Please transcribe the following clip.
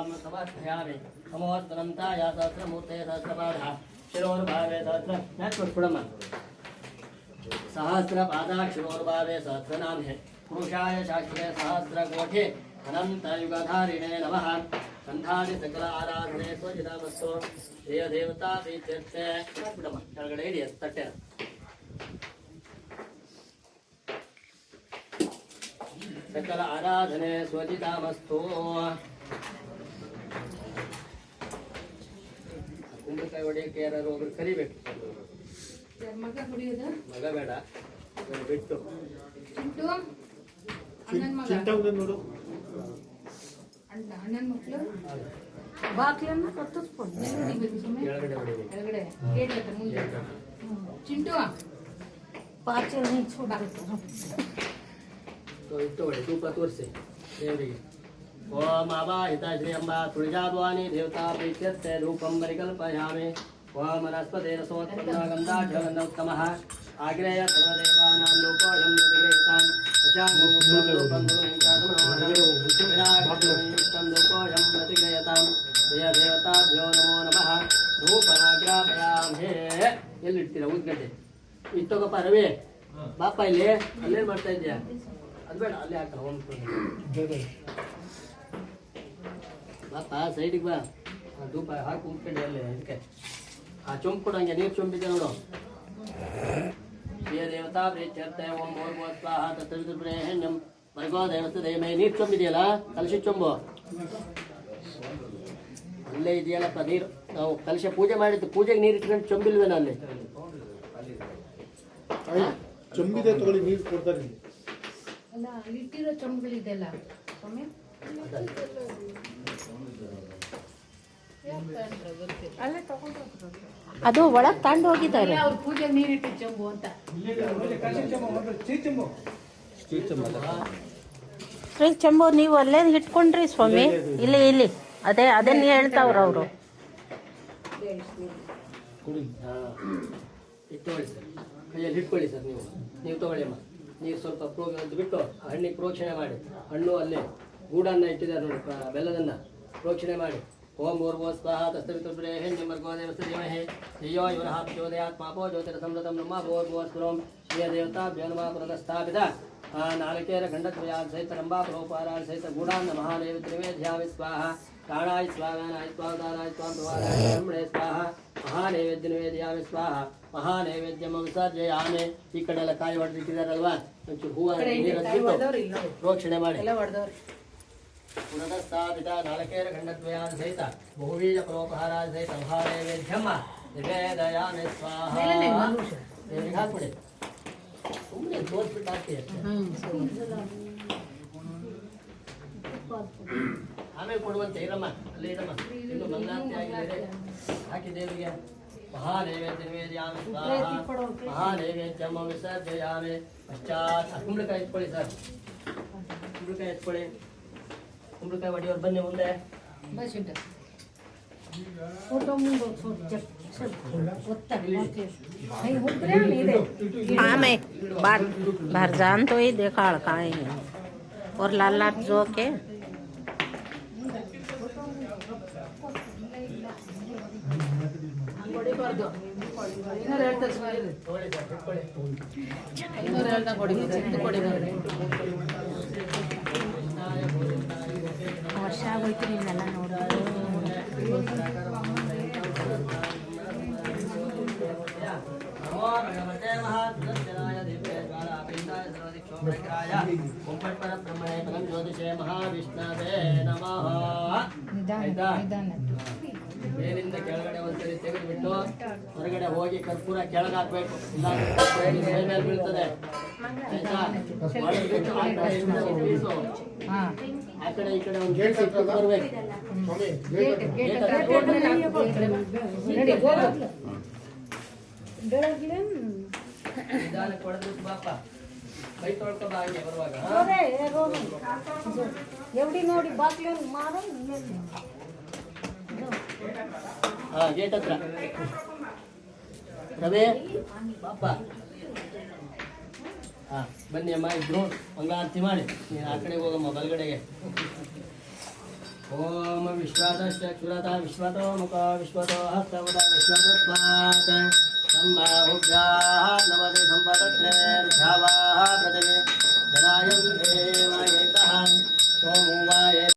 ಸಮರ್ಪಯಾಮಿ ನಮೋಸ್ತನಂತಾಯ ಸಹಸ್ರಮೂರ್ತೆ ಸಹಸ್ರಪಾದ ಶಿರೋರ್ಭಾವೆ ಸಹಸ್ರ ಕೊಡಮ್ಮ सहस्रपादाक्षरोर्भावे सहस्रनाम्ने पुरुषाय शाश्वते सहस्रकोटे अनन्तयुगधारिणे नमः संधारि सकल आराधने स्वजितामस्तु देव देवता प्रीत्यर्थे ಕೆಳಗಡೆ ಇಡಿ ತಟ್ಟೆ सकल आराधने स्वजितामस्तु ಕುಂಬಳಕಾಯಿ ಹೊಡೆಯಕ್ಕೆ ಯಾರು ಒಬ್ರು ಕರಿಬೇಕು ಮಗ ಕುಡಿಯೋದು ಮಗ ಬೇಡ ಬಿಟ್ಟು ಚಿಂಟು ಅಣ್ಣನ ಮಗ ನೋಡು ಅಣ್ಣನ ಮಕ್ಕಳು ಬಾಕ್ಲನ್ನ ಕತ್ತಿಸ್ಕೊಂಡು ಕೆಳಗಡೆ ಹೊಡಿಬೇಕು ಕೆಳಗಡೆ ಗೇಟ್ ಹತ್ರ ಮುಂದೆ ಚಿಂಟು ಪಾಚೆ ಇಟ್ಟು ಹೊಡಿ ತೂಪ ತೋರಿಸಿ ದೇವರಿಗೆ ಓಂ ಆವಾಹಿತ ಶ್ರೀ ಅಂಬಾ ತುಳಜಾಭವಾನಿ ದೇವತಾ ಪ್ರೀತ್ಯರ್ಥ ರೂಪಂ ಪರಿಕಲ್ಪಯಾಮಿ ಓಂ ವನಸ್ಪತಿ ರಸೋತ್ಪನ್ನ ಗಂಧಾಢ್ಯಗಂಧೋತ್ತಮಃ ಆಗ್ರೇಯ ಸರ್ವದೇವಾನಾಂ ಲೋಕೋಯಂ ಪ್ರತಿಗೇತಾಂ ಲೋಕೋಯಂ ಪ್ರತಿಗೇತಾಂ ಜಯ ದೇವತಾಭ್ಯೋ ನಮೋ ನಮಃ ರೂಪಮಾಗ್ರಾಪಯಾಮೇ ಎಲ್ಲಿಡ್ತೀರಾ ಉದ್ಗಡ್ಡೆ ಇತ್ತೋಗಪ್ಪ ರವಿ ಬಾಪ ಇಲ್ಲಿ ಅಲ್ಲೇನು ಮಾಡ್ತಾ ಇದೆಯಾ ಅದು ಬೇಡ ಅಲ್ಲೇ ಹಾಕ ಬಾಪ ಸೈಡಿಗೆ ಬಾ ಧೂಪ ಹಾಕಿ ಉಂಟ್ಕಂಡು ಅಲ್ಲೇ ಇದಕ್ಕೆ ಆ ಚೊಂಬು ಕೊಡಂಗೆ ನೀರು ಚೊಂಬಿದೆ ನೋಡು ಶ್ರೀಯ ದೇವತಾ ಪ್ರೀತ್ಯರ್ಥ ಓಂ ಭೂರ್ಭುವ ಸ್ವಾಹ ತತ್ಸವಿತುರ್ವರೆಣ್ಯಂ ಭರ್ಗೋ ದೇವಸ್ಥ ದೇವಮೇ ನೀರು ಚೊಂಬಿದೆಯಲ್ಲ ಕಲಶ ಚೊಂಬು ಅಲ್ಲೇ ಇದೆಯಲ್ಲಪ್ಪ ನೀರು ನಾವು ಕಲಶ ಪೂಜೆ ಮಾಡಿದ್ದು ಪೂಜೆಗೆ ನೀರು ಇಟ್ಕೊಂಡು ಚೊಂಬಿಲ್ವೇನ ಅಲ್ಲಿ ಚೊಂಬಿದೆ ತಗೊಳ್ಳಿ ನೀರು ಕೊಡ್ತಾರೆ ಅಲ್ಲ ಇಟ್ಟಿರೋ ಚೊಂಬುಗಳಿದೆಲ್ಲ ಸ್ವಾಮಿ ಅದು ಒಳಗೆ ತಗೊಂಡು ಹೋಗಿದ್ದಾರೆ ಅವ್ರ ಪೂಜೆ ನೀರಿಟ್ಟು ಚೊಂಬು ಅಂತ ಸ್ಟ್ರೀಟ್ ಚೆಂಬು ನೀವು ಅಲ್ಲೇ ಇಟ್ಕೊಂಡ್ರಿ ಸ್ವಾಮಿ ಇಲ್ಲಿ ಇಲ್ಲಿ ಅದನ್ನ ಹೇಳ್ತಾವ್ರ ಅವರು ಇಟ್ಕೊಳ್ಳಿ ಸರ್ ಕೈಯಲ್ಲಿ ಇಟ್ಕೊಳ್ಳಿ ಸರ್ ನೀವು ತಗೊಳ್ಳಿ ಅಮ್ಮ ನೀರು ಸ್ವಲ್ಪ ಬಿಟ್ಟು ಹಣ್ಣಿಗೆ ಪ್ರೋಕ್ಷಣೆ ಮಾಡಿ ಹಣ್ಣು ಅಲ್ಲೇ ಗೂಡನ್ನು ಇಟ್ಟಿದ್ದಾರೆ ನೋಡಿ ಬೆಲ್ಲದನ್ನು ಪ್ರೋಕ್ಷಣೆ ಮಾಡಿ ಓಂ ಭೂರ್ಭುವ ಸ್ವಾಹ ತತ್ಸವಿತುರ್ವರೆಣ್ಯಂ ಭರ್ಗೋ ದೇವಸ್ಥ ಧೀಮಹಿ ಧಿಯೋ ಯೋ ನಃ ಪ್ರಚೋದಯಾತ್ ಮಾಪೋ ಜ್ಯೋತಿರಸಮೃತಂ ಬ್ರಹ್ಮ ಭೂರ್ಭುವ ಸ್ವಂ ಶ್ರೀಯ ದೇವತಾಭ್ಯೋ ನಮಃ ಪುನಃಸ್ಥಾಪಿತ ನಾಲಿಕೇರ ಖಂಡತ್ರಯಾತ್ ಸಹಿತ ರಂಭಾಪರೋಪಾರಾಯ ಸಹಿತ ಗೂಢಾನ್ನ ಮಹಾನೈವೇದ್ಯಮೇಧ್ಯಾಮಿ ಸ್ವಾಹ ಪ್ರಾಣಾಯ ಸ್ವಾಹಾನಾಯ ಸ್ವಾದಾನಾಯ ಸ್ವಾಂ ಪ್ರವಾದಾಯ ಬ್ರಹ್ಮಣೇ ಸ್ವಾಹ ಮಹಾನೈವೇದ್ಯ ನಿವೇದ್ಯಾಮಿ ಸ್ವಾಹ ಮಹಾನೈವೇದ್ಯಂ ವಿಸರ್ಜಯಾಮಿ ಈ ಕಡೆ ಎಲ್ಲ ಕಾಯಿ ಹೊಡೆದಿಟ್ಟಿದ್ದಾರಲ್ವಾ ಒಂಚೂರು ಹೂವು ನೀರು ಪ್ರೋಕ್ಷಣೆ ಮಾಡಿ ಪುನಃಸ್ಥಾಪಿತ ನಾಲಕೇರ ಖಂಡದ್ವಯಾದ ಸಹಿತ ಬಹುಬೀಜ ಫಲೋಪಹಾರಾದ ಸಹಿತ ಮಹಾನೈವೇದ್ಯಂ ನಿವೇದಯಾಮಿ ಸ್ವಾಹ ದೇವರಿಗೆ ಹಾಕ್ಬಿಡಿ ಸುಮ್ಮನೆ ತೋರಿಸ್ಬಿಟ್ಟು ಹಾಕಿ ಆಮೇಲೆ ಕೊಡುವಂತೆ ಇರಮ್ಮ ಅಲ್ಲಿ ಇರಮ್ಮ ಇನ್ನು ಮಂಗಳಾರತಿ ಆಗಿದೆ ಹಾಕಿ ದೇವರಿಗೆ ಮಹಾನೈವೇದ್ಯ ನಿವೇದ್ಯಾಮಿ ಸ್ವಾಹ ಮಹಾನೈವೇದ್ಯಂ ವಿಸರ್ಜಯಾಮಿ ಪಶ್ಚಾತ್ ಕುಂಬಳಕಾಯಿ ಎತ್ಕೊಳ್ಳಿ ಸರ್ ಕುಂಬಳಕಾಯಿ ಎತ್ಕೊಳ್ಳಿ ಕುಂಬಳಕಾಯಿ ಹೊಡಿಯೋರು ಬನ್ನಿ ಮುಂದೆ हाँ मैं बाहर जान तो ही देखा कहाँ है और लाल लाल जो के ವರ್ಷ ಆಗೋಯ್ತು ನಿನ್ನೆಲ್ಲ ನೋಡೋದು ಮಹಾವಿಷ್ಣವೇ ನಮಃ ಮೇಲಿಂದ ಕೆಳಗಡೆ ಒಂದ್ಸರಿ ತೆಗೆದುಬಿಟ್ಟು ಹೊರಗಡೆ ಹೋಗಿ ಕರ್ಪೂರ ಕೆಳಗೆ ಹಾಕ್ಬೇಕು ಇಲ್ಲ ಮೇಲೆ ಬೀಳ್ತದೆ ಆ ಕಡೆ ಈ ಕಡೆ ಒಂದು ಗೇಟ್ ಬರ್ಬೇಕು ನಿಧಾನಕ್ಕೆ ಹೊಡೆದ್ಬಿಟ್ಟು ಬಾಪ ಕೈ ತೊಳ್ಕೊಂಡ ಹಾಗೆ ಬರುವಾಗ ಎವಡಿ ನೋಡಿ ಬಾಗ್ಲ ಮಾರೋ ಗೇಟ್ ಹತ್ರ ರವೇ ಬಾಪ ಬನ್ನಿ ಅಮ್ಮ ಇಬ್ರು ಮಂಗಳಾರತಿ ಮಾಡಿ ನೀನು ಆ ಕಡೆಗೆ ಹೋಗಮ್ಮ ಬಲಗಡೆಗೆ ಓಂ ವಿಶ್ವಾತಶ್ಚಕ್ಷುರತ ವಿಶ್ವತೋ ಮುಖ ವಿಶ್ವತೋ ಹಸ್ತವತ ವಿಶ್ವತಸ್ಮಾತ್ ಸಂಬಾಹುಭ್ಯಾಂ ನಮದೆ ಸಂಪದತ್ರೇ